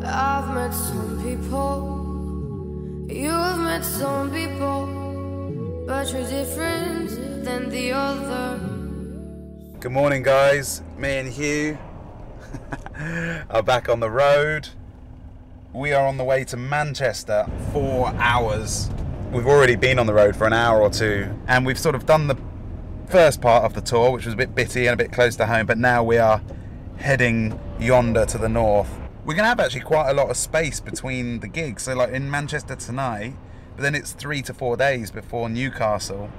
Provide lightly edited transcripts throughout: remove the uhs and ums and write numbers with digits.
I've met some people, you have met some people, but you're different than the others. Good morning, guys. Me and Hugh are back on the road. We are on the way to Manchester. 4 hours. We've already been on the road for an hour or two, and we've sort of done the first part of the tour, which was a bit bitty and a bit close to home, but now we are heading yonder to the north. We're going to have actually quite a lot of space between the gigs. So like in Manchester tonight, but then it's 3 to 4 days before Newcastle.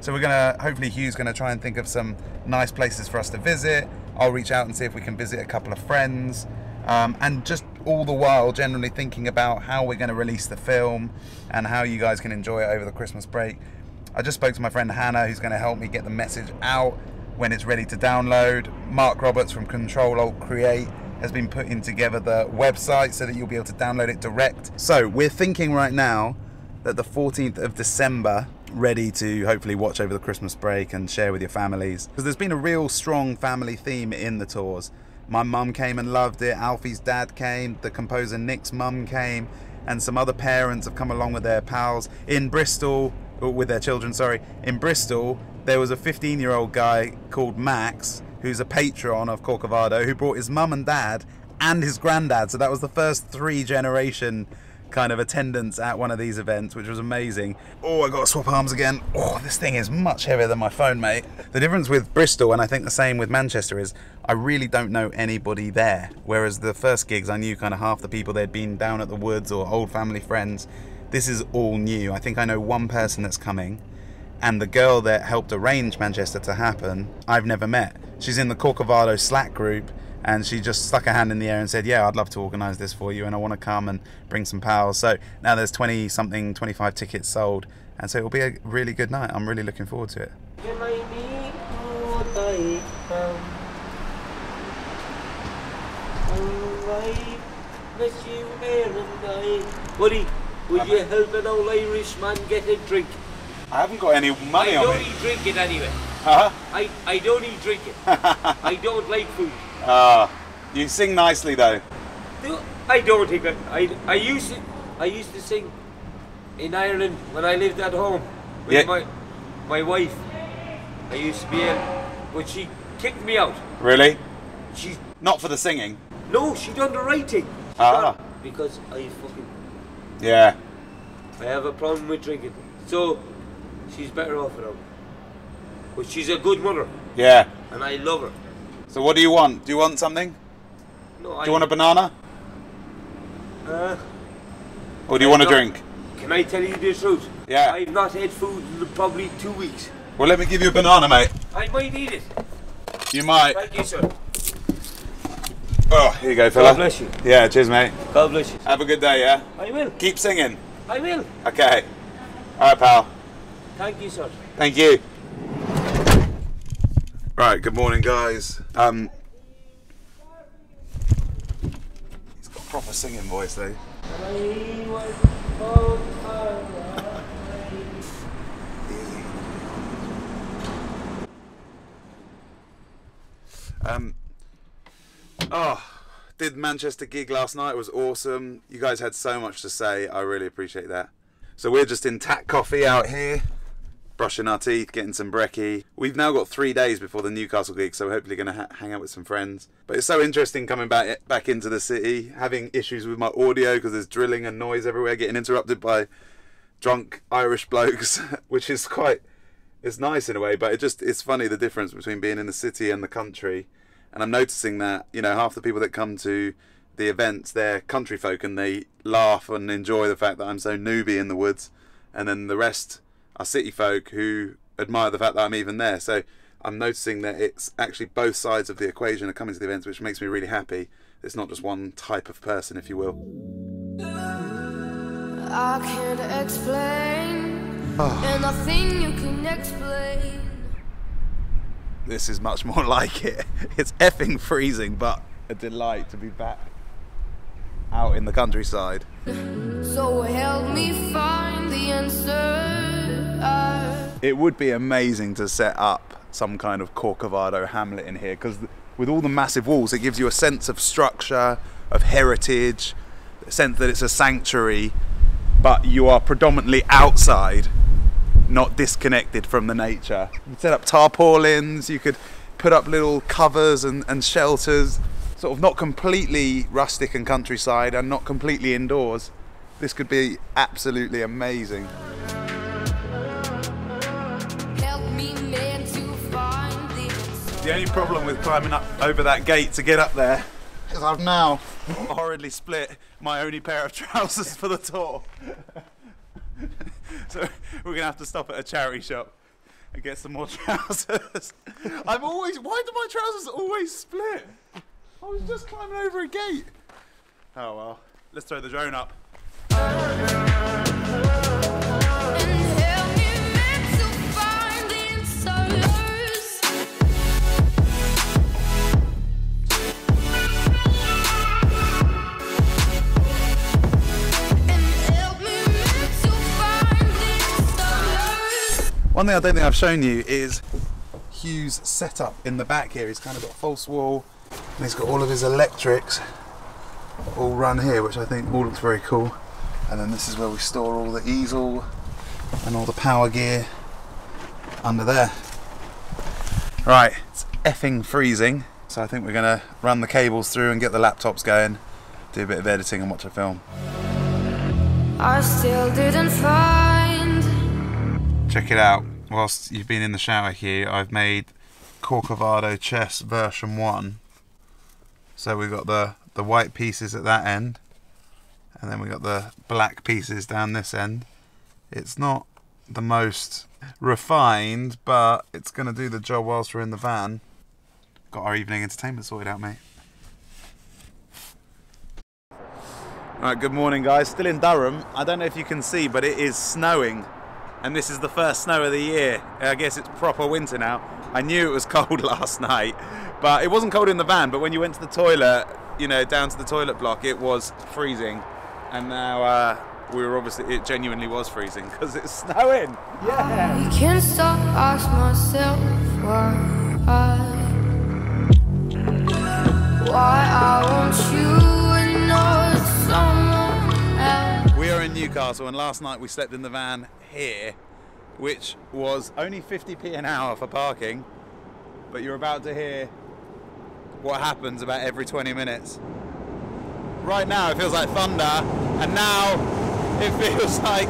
So we're going to, hopefully Hugh's going to try and think of some nice places for us to visit. I'll reach out and see if we can visit a couple of friends. And just all the while generally thinking about how we're going to release the film and how you guys can enjoy it over the Christmas break. I just spoke to my friend Hannah, who's going to help me get the message out when it's ready to download. Mark Roberts from Control Alt Create has been putting together the website so that you'll be able to download it direct. So we're thinking right now that the 14th of December, ready to hopefully watch over the Christmas break and share with your families. Because there's been a real strong family theme in the tours. My mum came and loved it, Alfie's dad came, the composer Nick's mum came, and some other parents have come along with their pals. In Bristol, with their children, sorry, in Bristol, there was a 15-year-old guy called Max, who's a patron of Corcovado, who brought his mum and dad and his granddad. So that was the first 3-generation kind of attendance at one of these events, which was amazing. Oh, I got to swap arms again. Oh, this thing is much heavier than my phone, mate. The difference with Bristol, and I think the same with Manchester, is I really don't know anybody there. Whereas the first gigs, I knew kind of half the people. They'd been down at the woods or old family friends. This is all new. I think I know one person that's coming. And the girl that helped arrange Manchester to happen, I've never met. She's in the Corcovado Slack group, and she just stuck her hand in the air and said, yeah, I'd love to organise this for you, and I want to come and bring some pals. So now there's 20-something, 25 tickets sold, and so it'll be a really good night. I'm really looking forward to it. Buddy, would you help an old Irishman get a drink? I haven't got any money on me. I don't eat drink it anyway. Huh? I don't eat drink it. I don't like food. You sing nicely though. I don't think I used to sing in Ireland when I lived at home with my wife. I used to be in, but she kicked me out. Really? She's not for the singing. No, she done the right thing. Because I have a problem with drinking. So she's better off without. But she's a good mother. Yeah. And I love her. So what do you want? Do you want something? No, do you want a banana? Or do you want a drink? Can I tell you the truth? Yeah. I've not had food in probably 2 weeks. Well, let me give you a banana, mate. I might eat it. You might. Thank you, sir. Oh, here you go, fella. God bless you. Yeah, cheers, mate. God bless you. Have a good day, yeah? I will. Keep singing. I will. Okay. All right, pal. Thank you, sir. Thank you. Right, good morning, guys. He's got a proper singing voice, though. Did Manchester gig last night. It was awesome. You guys had so much to say. I really appreciate that. So we're just in Tack Coffee out here, brushing our teeth, getting some brekkie. We've now got 3 days before the Newcastle gig, so we're hopefully going to hang out with some friends. But it's so interesting coming back into the city, having issues with my audio because there's drilling and noise everywhere, getting interrupted by drunk Irish blokes, which is it's nice in a way, but it's funny the difference between being in the city and the country. And I'm noticing that, you know, half the people that come to the events, they're country folk and they laugh and enjoy the fact that I'm so newbie in the woods. And then the rest are city folk who admire the fact that I'm even there. So I'm noticing that it's actually both sides of the equation are coming to the events, which makes me really happy. It's not just one type of person, if you will. I can't explain, and nothing you can explain. This is much more like it. It's effing freezing, but a delight to be back out in the countryside. So help me find the answer. It would be amazing to set up some kind of Corcovado hamlet in here, because with all the massive walls, it gives you a sense of structure, of heritage, a sense that it's a sanctuary, but you are predominantly outside, not disconnected from the nature. You could set up tarpaulins, you could put up little covers and shelters, sort of not completely rustic and countryside and not completely indoors. This could be absolutely amazing. The only problem with climbing up over that gate to get up there is I've now horridly split my only pair of trousers for the tour. So we're gonna have to stop at a charity shop and get some more trousers. Why do my trousers always split? I was just climbing over a gate. Oh well, let's throw the drone up. One thing I don't think I've shown you is Hugh's setup in the back here. He's kind of got a false wall and he's got all of his electrics all run here, which I think all looks very cool. And then this is where we store all the easel and all the power gear under there. Right, it's effing freezing, so I think we're gonna run the cables through and get the laptops going, do a bit of editing and watch a film. I still didn't find. Check it out. Whilst you've been in the shower here, I've made Corco chess version 1. So we've got the white pieces at that end, and then we've got the black pieces down this end. It's not the most refined, but it's going to do the job whilst we're in the van. Got our evening entertainment sorted out, mate. Alright, good morning guys. Still in Durham. I don't know if you can see, but it is snowing. And this is the first snow of the year. I guess it's proper winter now. I knew it was cold last night, but it wasn't cold in the van, but when you went to the toilet, you know, down to the toilet block, it was freezing. And now it genuinely was freezing because it's snowing. Yeah. I can't stop asking myself why I want you and not someone else. We are in Newcastle, and last night we slept in the van here, which was only 50p an hour for parking, but you're about to hear what happens about every 20 minutes. Right now it feels like thunder, and now it feels like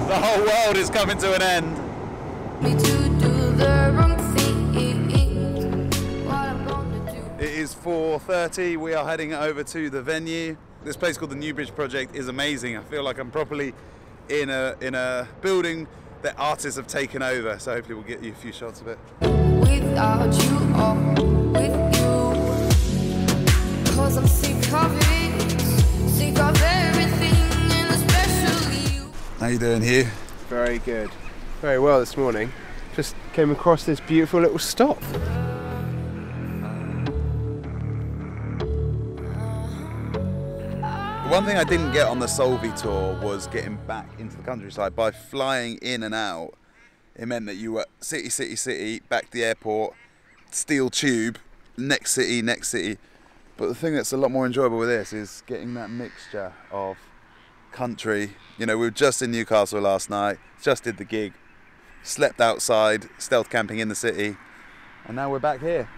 the whole world is coming to an end. It is 4:30, we are heading over to the venue. This place called the Newbridge Project is amazing. I feel like I'm properly in a building that artists have taken over, so hopefully we'll get you a few shots of it. Without you or with you, 'cause I'm sick of it, sick of everything, and especially you. How you doing, Hugh? Very good. Very well this morning. Just came across this beautiful little stop. One thing I didn't get on the Solvi tour was getting back into the countryside. By flying in and out, it meant that you were city, city, city, back to the airport, steel tube, next city, next city. But the thing that's a lot more enjoyable with this is getting that mixture of country. You know, we were just in Newcastle last night, just did the gig, slept outside, stealth camping in the city, and now we're back here.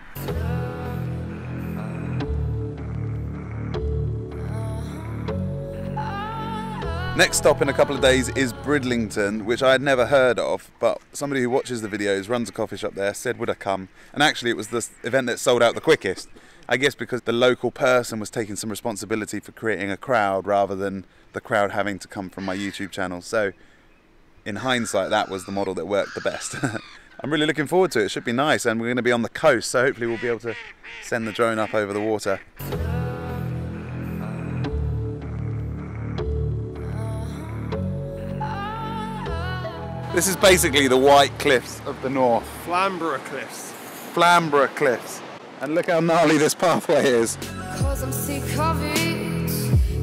Next stop in a couple of days is Bridlington, which I had never heard of, but somebody who watches the videos, runs a coffee shop there, said would I come, and actually it was the event that sold out the quickest. I guess because the local person was taking some responsibility for creating a crowd rather than the crowd having to come from my YouTube channel. So in hindsight, that was the model that worked the best. I'm really looking forward to it. It should be nice, and we're going to be on the coast, so hopefully we'll be able to send the drone up over the water. This is basically the White Cliffs of the north. Flamborough Cliffs. Flamborough Cliffs. And look how gnarly this pathway is. 'Cause I'm sick of it,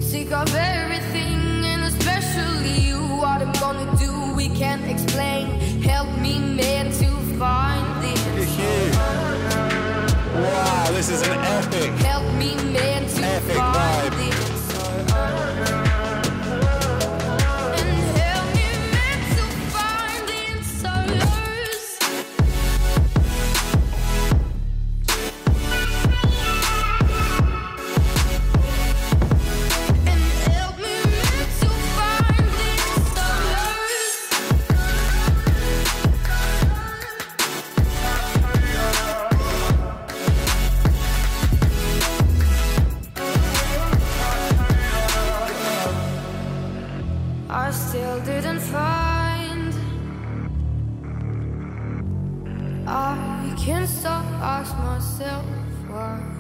sick of everything, and especially you. What I'm gonna do, we can't explain. Help me, man, to find this. Wow, this is an epic, Help me, man, to epic find vibe. the answer. And help me, man, to find the answers. And help me, man, to find the answers. I still didn't find. I can't stop, ask myself why.